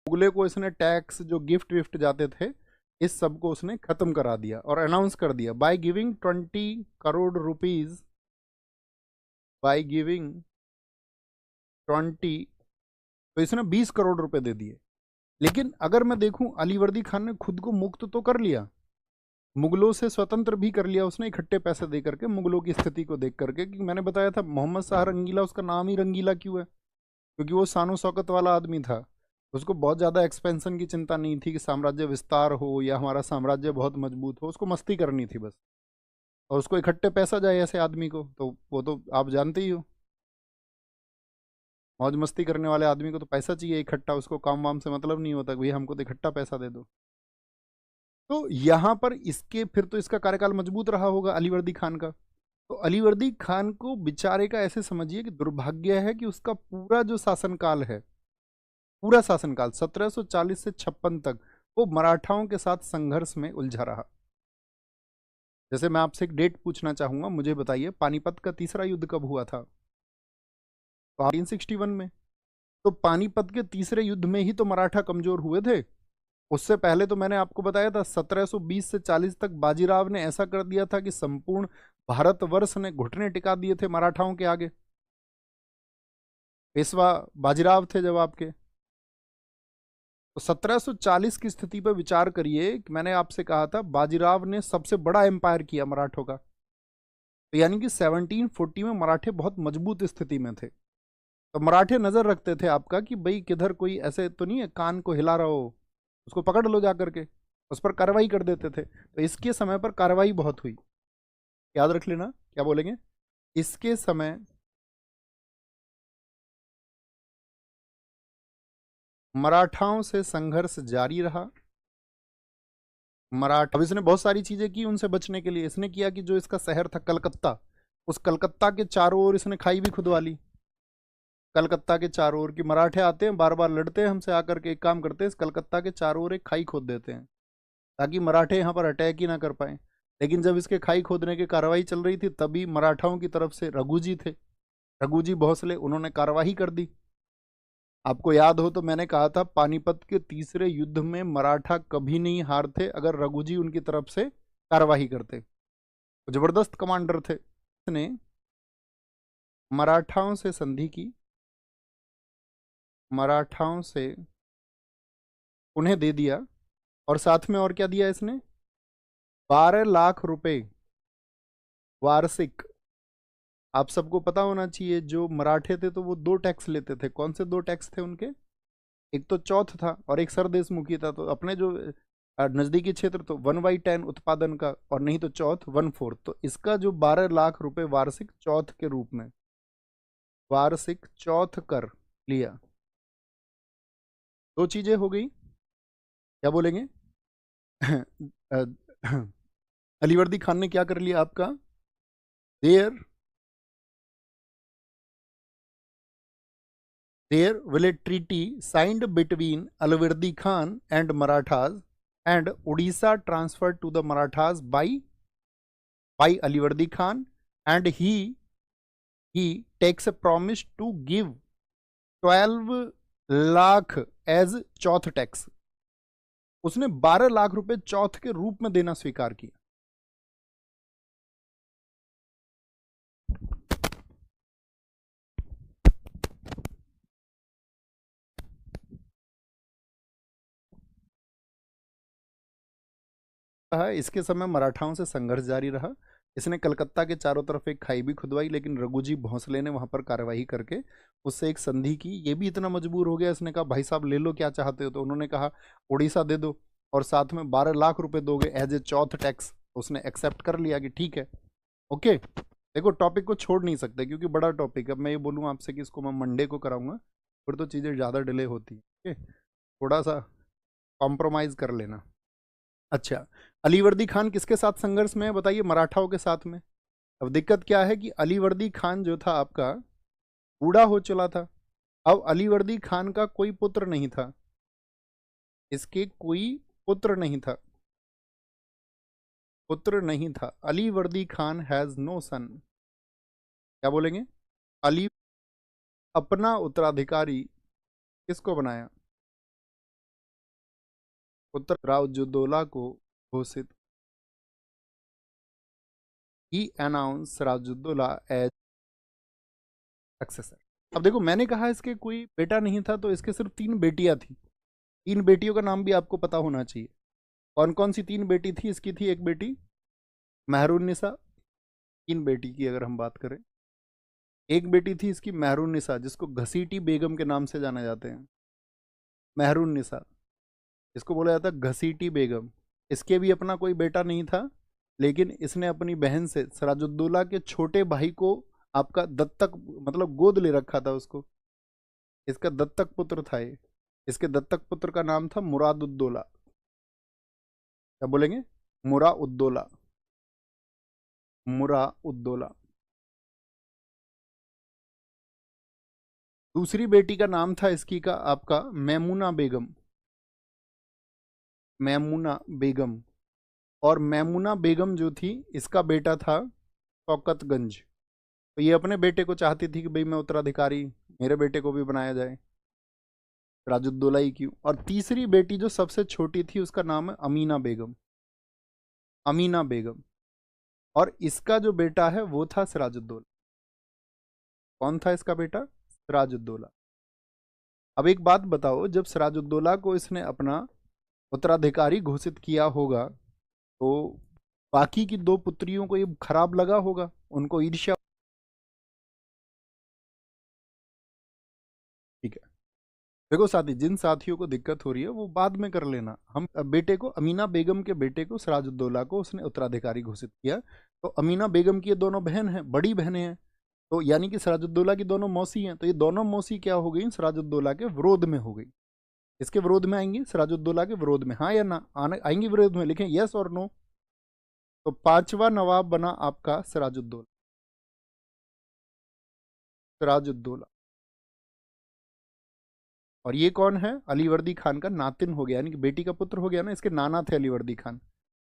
मुगले को इसने टैक्स जो गिफ्ट विफ्ट जाते थे इस सब को उसने खत्म करा दिया और अनाउंस कर दिया by giving 20 crore rupees, by giving 20, तो इसने 20 करोड़ रुपए दे दिए। लेकिन अगर मैं देखूं अलीवर्दी खान ने खुद को मुक्त तो कर लिया, मुगलों से स्वतंत्र भी कर लिया उसने इकट्ठे पैसे दे करके, मुगलों की स्थिति को देख करके। कि मैंने बताया था मोहम्मद शाह रंगीला, उसका नाम ही रंगीला क्यों है? क्योंकि वो शानो शौकत वाला आदमी था। उसको बहुत ज़्यादा एक्सपेंशन की चिंता नहीं थी कि साम्राज्य विस्तार हो या हमारा साम्राज्य बहुत मजबूत हो, उसको मस्ती करनी थी बस। और उसको इकट्ठे पैसा जाए ऐसे आदमी को, तो वो तो आप जानते ही हो, मौज मस्ती करने वाले आदमी को तो पैसा चाहिए इकट्ठा, उसको काम वाम से मतलब नहीं होता कि भैया हमको तो इकट्ठा पैसा दे दो। तो यहाँ पर इसके फिर तो इसका कार्यकाल मजबूत रहा होगा अलीवर्दी खान का। तो अलीवर्दी खान को बेचारे का ऐसे समझिए कि दुर्भाग्य है कि उसका पूरा जो शासनकाल है, पूरा शासनकाल 1740 से 56 तक वो मराठाओं के साथ संघर्ष में उलझा रहा। जैसे मैं आपसे एक डेट पूछना चाहूंगा, मुझे बताइए पानीपत का तीसरा युद्ध कब हुआ था? तो 1861 में। तो पानीपत के तीसरे युद्ध में ही तो मराठा कमजोर हुए थे। उससे पहले तो मैंने आपको बताया था 1720 से 40 तक बाजीराव ने ऐसा कर दिया था कि संपूर्ण भारतवर्ष ने घुटने टिका दिए थे मराठाओं के आगे। पेशवा बाजीराव थे जब आपके। तो 1740 की स्थिति पर विचार करिए कि मैंने आपसे कहा था बाजीराव ने सबसे बड़ा एम्पायर किया मराठों का। तो यानी कि 1740 में मराठे बहुत मजबूत स्थिति में थे। तो मराठे नजर रखते थे आपका कि भाई किधर कोई ऐसे तो नहीं है कान को हिला रहा हो, उसको पकड़ लो जा करके, उस पर कार्रवाई कर देते थे। तो इसके समय पर कार्रवाई बहुत हुई, याद रख लेना क्या बोलेंगे। इसके समय मराठाओं से संघर्ष जारी रहा। मराठा, अब इसने बहुत सारी चीजें की उनसे बचने के लिए। इसने किया कि जो इसका शहर था कलकत्ता, उस कलकत्ता के चारों ओर इसने खाई भी खुदवा ली। कलकत्ता के चारों ओर की मराठे आते हैं बार बार लड़ते हैं हमसे आकर के, एक काम करते हैं इस कलकत्ता के चारों ओर एक खाई खोद देते हैं ताकि मराठे यहाँ पर अटैक ही ना कर पाए। लेकिन जब इसके खाई खोदने की कार्रवाई चल रही थी तभी मराठाओं की तरफ से रघुजी थे, रघुजी भोसले, उन्होंने कार्रवाई कर दी। आपको याद हो तो मैंने कहा था पानीपत के तीसरे युद्ध में मराठा कभी नहीं हारते अगर रघुजी उनकी तरफ से कार्रवाई करते। जबरदस्त कमांडर थे। उसने मराठाओं से संधि की, मराठाओं से उन्हें दे दिया, और साथ में और क्या दिया इसने? 12 लाख रुपए वार्षिक। आप सबको पता होना चाहिए जो मराठे थे तो वो दो टैक्स लेते थे। कौन से दो टैक्स थे उनके? एक तो चौथ था और एक सरदेशमुखी था। तो अपने जो नजदीकी क्षेत्र तो 1/10 उत्पादन का, और नहीं तो चौथ 1/4। तो इसका जो 12 लाख रुपए वार्षिक चौथ के रूप में, वार्षिक चौथ कर लिया। दो चीजें हो गई, क्या बोलेंगे? अलीवर्दी खान ने क्या कर लिया आपका? There there will a treaty signed between Alivardi Khan and Marathas and Orissa transferred to the Marathas by Alivardi Khan, and he takes a promise to give 12 lakh as chauth tax. उसने 12 लाख रुपए चौथ के रूप में देना स्वीकार किया। इसके समय मराठाओं से संघर्ष जारी रहा। इसने कलकत्ता के चारों तरफ एक खाई भी खुदवाई, लेकिन रघुजी भोंसले ने वहां पर कार्यवाही करके उससे एक संधि की। ये भी इतना मजबूर हो गया, इसने कहा भाई साहब ले लो क्या चाहते हो। तो उन्होंने कहा उड़ीसा दे दो और साथ में 12 लाख रुपए दोगे एज ए चौथ टैक्स। उसने एक्सेप्ट कर लिया कि ठीक है, ओके। देखो टॉपिक को छोड़ नहीं सकते क्योंकि बड़ा टॉपिक है। अब मैं ये बोलूँ आपसे कि इसको मैं मंडे को कराऊंगा, फिर तो चीज़ें ज़्यादा डिले होती है। ओके, थोड़ा सा कॉम्प्रोमाइज़ कर लेना। अच्छा, अलीवर्दी खान किसके साथ संघर्ष में है बताइए? मराठाओं के साथ में। अब दिक्कत क्या है कि अलीवर्दी खान जो था आपका बूढ़ा हो चला था। अब अलीवर्दी खान का कोई पुत्र नहीं था, इसके कोई पुत्र नहीं था, पुत्र नहीं था। अलीवर्दी खान हैज नो सन। क्या बोलेंगे? अली अपना उत्तराधिकारी किसको बनाया? पुत्र सिराजुद्दौला को घोषित, ही अनाउंस सिराजुद्दौला एज सक्सेसर। अब देखो मैंने कहा इसके कोई बेटा नहीं था, तो इसके सिर्फ 3 बेटियां थी। 3 बेटियों का नाम भी आपको पता होना चाहिए। कौन कौन सी 3 बेटी थी इसकी? थी एक बेटी महरुन्निसा, 3 बेटी की अगर हम बात करें। एक बेटी थी इसकी महरुन्निसा, जिसको घसीटी बेगम के नाम से जाना जाते हैं। महरुन्निसा, इसको बोला जाता है घसीटी बेगम। इसके भी अपना कोई बेटा नहीं था, लेकिन इसने अपनी बहन से सिराजुद्दौला के छोटे भाई को आपका दत्तक, मतलब गोद ले रखा था उसको। इसका दत्तक पुत्र था ये। इसके दत्तक पुत्र का नाम था मुरादुद्दौला। क्या बोलेंगे? मुराउद्दौला, मुराउद्दौला। दूसरी बेटी का नाम था इसकी का आपका मैमुना बेगम, मैमुना बेगम। और मैमुना बेगम जो थी, इसका बेटा था शौकतगंज। तो ये अपने बेटे को चाहती थी कि भाई मैं उत्तराधिकारी, मेरे बेटे को भी बनाया जाए, सिराजुद्दौला ही क्यों। और तीसरी बेटी जो सबसे छोटी थी, उसका नाम है अमीना बेगम, अमीना बेगम। और इसका जो बेटा है वो था सिराजुद्दौला। कौन था इसका बेटा? सिराजुद्दौला। अब एक बात बताओ, जब सिराजुद्दौला को इसने अपना उत्तराधिकारी घोषित किया होगा, तो बाकी की 2 पुत्रियों को ये खराब लगा होगा, उनको ईर्ष्या। ठीक है, देखो साथी, जिन साथियों को दिक्कत हो रही है वो बाद में कर लेना। हम बेटे को, अमीना बेगम के बेटे को, सिराजुद्दौला को उसने उत्तराधिकारी घोषित किया। तो अमीना बेगम की ये दोनों बहन हैं, बड़ी बहनें हैं, तो यानी कि सिराजुद्दौला की दोनों मौसी हैं। तो ये दोनों मौसी क्या हो गई? सिराजुद्दौला के विरोध में हो गई। इसके विरोध में आएंगी, सिराजुद्दौला के विरोध में, हाँ या ना? आएंगी विरोध में, लिखें यस और नो। तो 5वां नवाब बना आपका सिराजुद्दौला, सिराजुद्दौला। और ये कौन है? अलीवर्दी खान का नातिन हो गया, यानी कि बेटी का पुत्र हो गया ना। इसके नाना थे अलीवर्दी खान।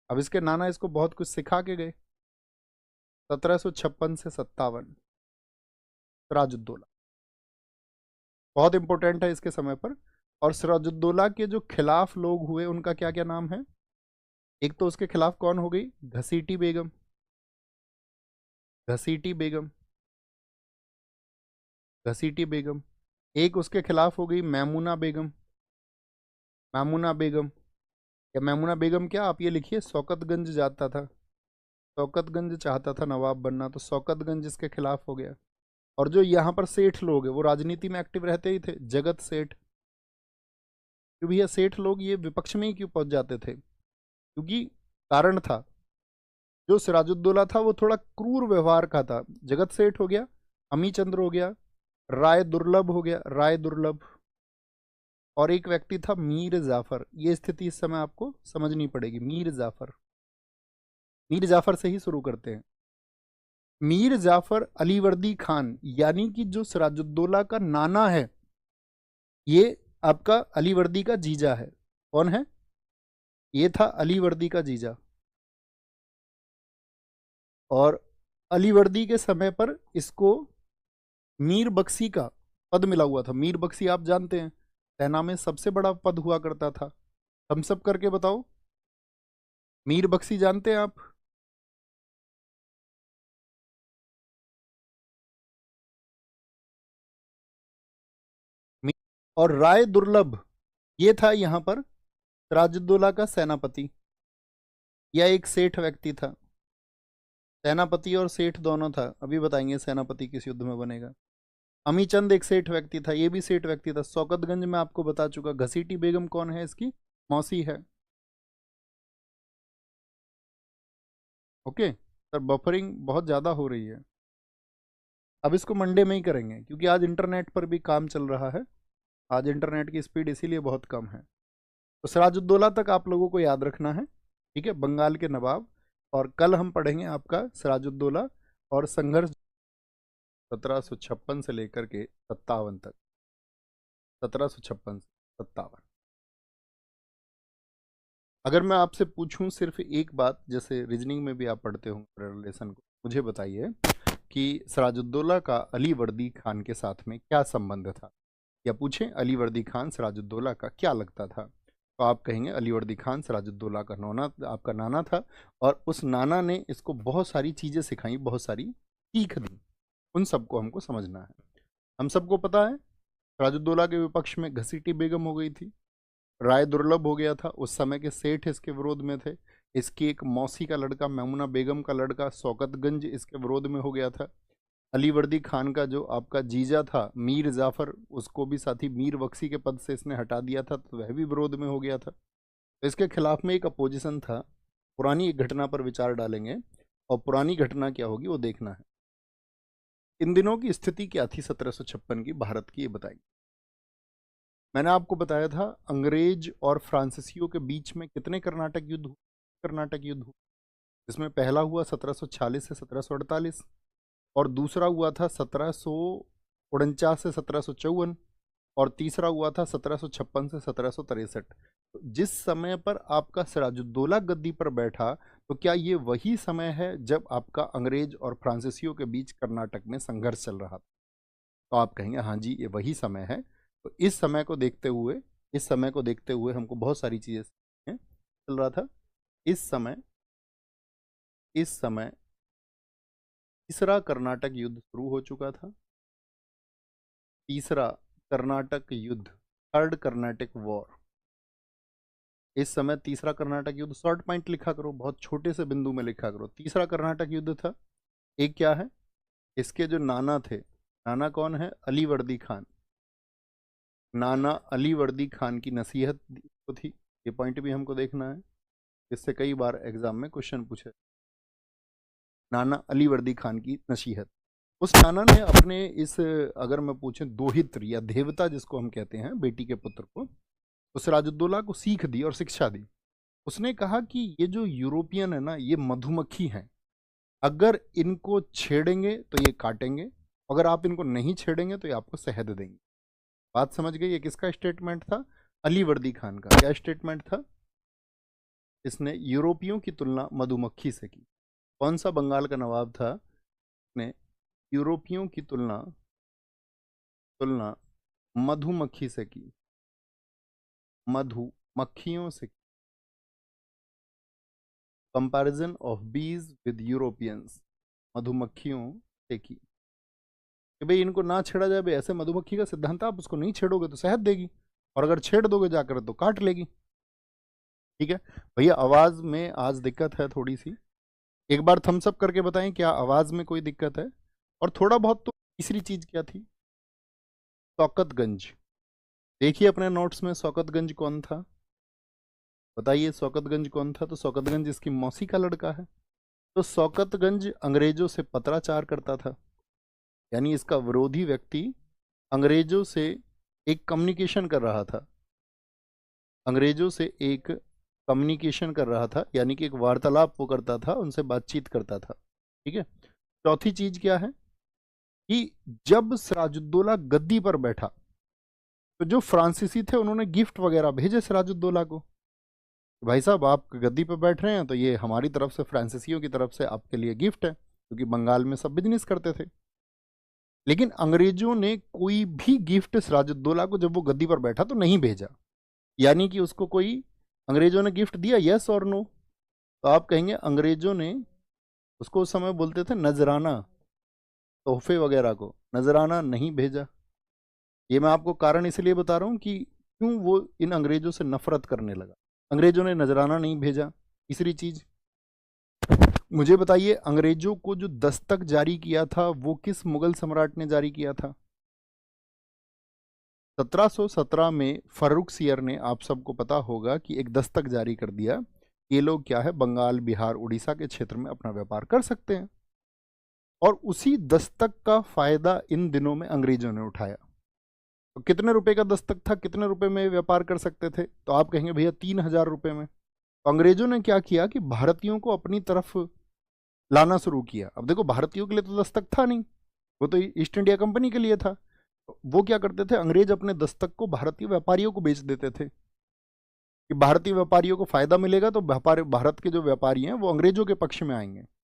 अब इसके नाना इसको बहुत कुछ सिखा के गए। 1756 से 57, सिराजुद्दौला बहुत इंपॉर्टेंट है इसके समय पर। और सिराजुद्दौला के जो खिलाफ लोग हुए, उनका क्या क्या नाम है? एक तो उसके खिलाफ कौन हो गई? घसीटी बेगम, घसीटी बेगम, घसीटी बेगम। एक उसके खिलाफ हो गई मैमुना बेगम, मैमुना बेगम। या मैमुना बेगम क्या, आप ये लिखिए शौकतगंज जाता था, शौकतगंज चाहता था नवाब बनना, तो शौकतगंज इसके खिलाफ हो गया। और जो यहाँ पर सेठ लोग हैं, वो राजनीति में एक्टिव रहते ही थे। जगत सेठ, क्यों भैया सेठ लोग ये विपक्ष में ही क्यों पहुंच जाते थे? क्योंकि कारण था, जो सिराजुद्दौला था वो थोड़ा क्रूर व्यवहार का था। जगत सेठ हो गया, अमी चंद्र हो गया, राय दुर्लभ हो गया, राय दुर्लभ। और एक व्यक्ति था मीर जाफर। ये स्थिति इस समय आपको समझनी पड़ेगी। मीर जाफर, मीर जाफर से ही शुरू करते हैं। मीर जाफर अलीवर्दी खान, यानी कि जो सिराजुद्दौला का नाना है, ये आपका अलीवर्दी का जीजा है। कौन है? ये था अलीवर्दी का जीजा। और अलीवर्दी के समय पर इसको मीर बख्शी का पद मिला हुआ था। मीर बख्शी आप जानते हैं, सेना में सबसे बड़ा पद हुआ करता था। हम सब करके बताओ, मीर बख्शी जानते हैं आप? और राय दुर्लभ, ये था यहाँ पर सिराजुद्दौला का सेनापति, या एक सेठ व्यक्ति था। सेनापति और सेठ दोनों था, अभी बताएंगे सेनापति किस युद्ध में बनेगा। अमीचंद एक सेठ व्यक्ति था, ये भी सेठ व्यक्ति था। शौकतगंज में आपको बता चुका। घसीटी बेगम कौन है? इसकी मौसी है। ओके सर, बफरिंग बहुत ज़्यादा हो रही है। अब इसको मंडे में ही करेंगे, क्योंकि आज इंटरनेट पर भी काम चल रहा है। आज इंटरनेट की स्पीड इसीलिए बहुत कम है। तो सिराजुद्दौला तक आप लोगों को याद रखना है, ठीक है, बंगाल के नवाब। और कल हम पढ़ेंगे आपका सिराजुद्दौला और संघर्ष 1756 से लेकर के 57 तक, 1756 से 57। अगर मैं आपसे पूछूं सिर्फ एक बात, जैसे रीजनिंग में भी आप पढ़ते हो रिलेशन को, मुझे बताइए कि सिराजुद्दौला का अलीवर्दी खान के साथ में क्या संबंध था? या पूछें अलीवर्दी खान सिराजुद्दौला का क्या लगता था? तो आप कहेंगे अलीवर्दी खान सिराजुद्दौला का आपका नाना था, और उस नाना ने इसको बहुत सारी चीज़ें सिखाई, बहुत सारी सीख दी। उन सबको हमको समझना है। हम सबको पता है सिराजुद्दौला के विपक्ष में घसीटी बेगम हो गई थी, राय दुर्लभ हो गया था, उस समय के सेठ इसके विरोध में थे, इसकी एक मौसी का लड़का मैमुना बेगम का लड़का शौकतगंज इसके विरोध में हो गया था। अलीवर्दी खान का जो आपका जीजा था मीर जाफर, उसको भी साथी मीर बख्शी के पद से इसने हटा दिया था, तो वह भी विरोध में हो गया था। तो इसके खिलाफ में एक अपोजिशन था। पुरानी एक घटना पर विचार डालेंगे, और पुरानी घटना क्या होगी वो देखना है। इन दिनों की स्थिति क्या थी 1756 की भारत की, ये बताइए। मैंने आपको बताया था अंग्रेज और फ्रांसीसियों के बीच में कितने कर्नाटक युद्ध हुए। कर्नाटक युद्ध हुआ, जिसमें पहला हुआ 1746 से 1748, और दूसरा हुआ था 1749 से 1754, और तीसरा हुआ था 1756 से 1763। तो जिस समय पर आपका सिराजुद्दौला गद्दी पर बैठा, तो क्या ये वही समय है जब आपका अंग्रेज और फ्रांसीसियों के बीच कर्नाटक में संघर्ष चल रहा था? तो आप कहेंगे हाँ जी ये वही समय है। तो इस समय को देखते हुए, हमको बहुत सारी चीज़ें चल रहा था। इस समय तीसरा कर्नाटक युद्ध शुरू हो चुका था। तीसरा कर्नाटक युद्ध, थर्ड कर्नाटक वॉर। इस समय तीसरा कर्नाटक युद्ध, शॉर्ट पॉइंट लिखा करो, बहुत छोटे से बिंदु में लिखा करो। तीसरा कर्नाटक युद्ध था। एक क्या है, इसके जो नाना थे, नाना कौन है? अलीवर्दी खान। नाना अलीवर्दी खान की नसीहत को थी, ये पॉइंट भी हमको देखना है, इससे कई बार एग्जाम में क्वेश्चन पूछे। नाना अलीवर्दी खान की नसीहत, उस नाना ने अपने इस, अगर मैं पूछूं दोहित्र या देवता जिसको हम कहते हैं, बेटी के पुत्र को, तो सिराजुद्दौला को सीख दी और शिक्षा दी। उसने कहा कि ये जो यूरोपियन है ना, ये मधुमक्खी हैं, अगर इनको छेड़ेंगे तो ये काटेंगे, अगर आप इनको नहीं छेड़ेंगे तो ये आपको शहद देंगे। बात समझ गई? ये किसका स्टेटमेंट था? अलीवर्दी खान का। क्या स्टेटमेंट था? इसने यूरोपियों की तुलना मधुमक्खी से की। कौन सा बंगाल का नवाब था? ने यूरोपियों की तुलना मधुमक्खी से की, मधुमक्खियों से। कंपैरिजन ऑफ बीज विद यूरोपियंस, मधुमक्खियों से की कि भाई इनको ना छेड़ा जाए। भाई ऐसे मधुमक्खी का सिद्धांत, आप उसको नहीं छेड़ोगे तो शहद देगी, और अगर छेड़ दोगे जाकर तो काट लेगी। ठीक है भैया, आवाज में आज दिक्कत है थोड़ी सी, एक बार थम्स अप करके बताएं क्या आवाज में कोई दिक्कत है। और थोड़ा बहुत तो तीसरी चीज क्या थी? शौकतगंज। देखिए अपने नोट्स में शौकतगंज कौन था, बताइए शौकतगंज कौन था? तो शौकतगंज इसकी मौसी का लड़का है। तो शौकतगंज अंग्रेजों से पत्राचार करता था, यानी इसका विरोधी व्यक्ति अंग्रेजों से एक कम्युनिकेशन कर रहा था, अंग्रेजों से एक कम्युनिकेशन कर रहा था, यानी कि एक वार्तालाप वो करता था, उनसे बातचीत करता था। ठीक है। चौथी चीज क्या है कि जब सिराजुद्दौला गद्दी पर बैठा, तो जो फ्रांसीसी थे उन्होंने गिफ्ट वगैरह भेजे सिराजुद्दौला को। भाई साहब आप गद्दी पर बैठ रहे हैं, तो ये हमारी तरफ से, फ्रांसीसियों की तरफ से आपके लिए गिफ्ट है, क्योंकि बंगाल में सब बिजनेस करते थे। लेकिन अंग्रेजों ने कोई भी गिफ्ट सिराजुद्दौला को जब वो गद्दी पर बैठा तो नहीं भेजा, यानी कि उसको कोई अंग्रेजों ने गिफ्ट दिया, यस और नो? तो आप कहेंगे अंग्रेजों ने उसको उस समय बोलते थे नजराना, तोहफे वगैरह को नजराना नहीं भेजा। ये मैं आपको कारण इसलिए बता रहा हूँ कि क्यों वो इन अंग्रेजों से नफरत करने लगा। अंग्रेजों ने नजराना नहीं भेजा। तीसरी चीज मुझे बताइए, अंग्रेजों को जो दस्तक जारी किया था वो किस मुगल सम्राट ने जारी किया था? 1717 में फर्रुखसियर ने, आप सबको पता होगा कि एक दस्तक जारी कर दिया, ये लोग क्या है बंगाल, बिहार, उड़ीसा के क्षेत्र में अपना व्यापार कर सकते हैं। और उसी दस्तक का फायदा इन दिनों में अंग्रेजों ने उठाया। तो कितने रुपए का दस्तक था, कितने रुपए में व्यापार कर सकते थे? तो आप कहेंगे भैया 3000 रुपए में। तो अंग्रेजों ने क्या किया कि भारतीयों को अपनी तरफ लाना शुरू किया। अब देखो भारतीयों के लिए तो दस्तक था नहीं, वो तो ईस्ट इंडिया कंपनी के लिए था। तो वो क्या करते थे, अंग्रेज अपने दस्तक को भारतीय व्यापारियों को बेच देते थे कि भारतीय व्यापारियों को फायदा मिलेगा, तो भारत के जो व्यापारी हैं वो अंग्रेजों के पक्ष में आएंगे।